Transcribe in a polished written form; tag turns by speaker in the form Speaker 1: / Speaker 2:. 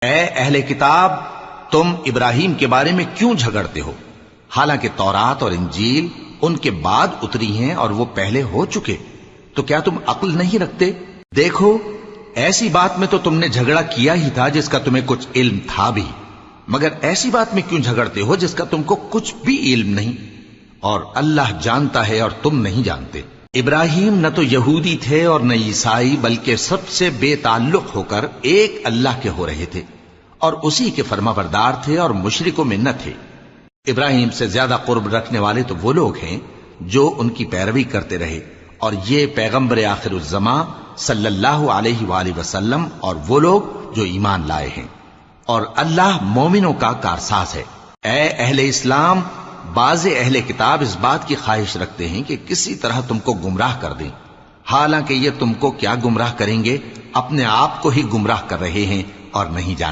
Speaker 1: اے اہل کتاب، تم ابراہیم کے بارے میں کیوں جھگڑتے ہو، حالانکہ تورات اور انجیل ان کے بعد اتری ہیں اور وہ پہلے ہو چکے؟ تو کیا تم عقل نہیں رکھتے؟ دیکھو، ایسی بات میں تو تم نے جھگڑا کیا ہی تھا جس کا تمہیں کچھ علم تھا بھی، مگر ایسی بات میں کیوں جھگڑتے ہو جس کا تم کو کچھ بھی علم نہیں؟ اور اللہ جانتا ہے اور تم نہیں جانتے۔ ابراہیم نہ تو یہودی تھے اور نہ عیسائی، بلکہ سب سے بے تعلق ہو کر ایک اللہ کے ہو رہے تھے اور اسی کے فرما بردار تھے اور مشرکوں میں نہ تھے۔ ابراہیم سے زیادہ قرب رکھنے والے تو وہ لوگ ہیں جو ان کی پیروی کرتے رہے، اور یہ پیغمبر آخر الزماں صلی اللہ علیہ وآلہ وسلم اور وہ لوگ جو ایمان لائے ہیں، اور اللہ مومنوں کا کارساز ہے۔ اے اہل اسلام، بعض اہل کتاب اس بات کی خواہش رکھتے ہیں کہ کسی طرح تم کو گمراہ کر دیں، حالانکہ یہ تم کو کیا گمراہ کریں گے، اپنے آپ کو ہی گمراہ کر رہے ہیں اور نہیں جانتے۔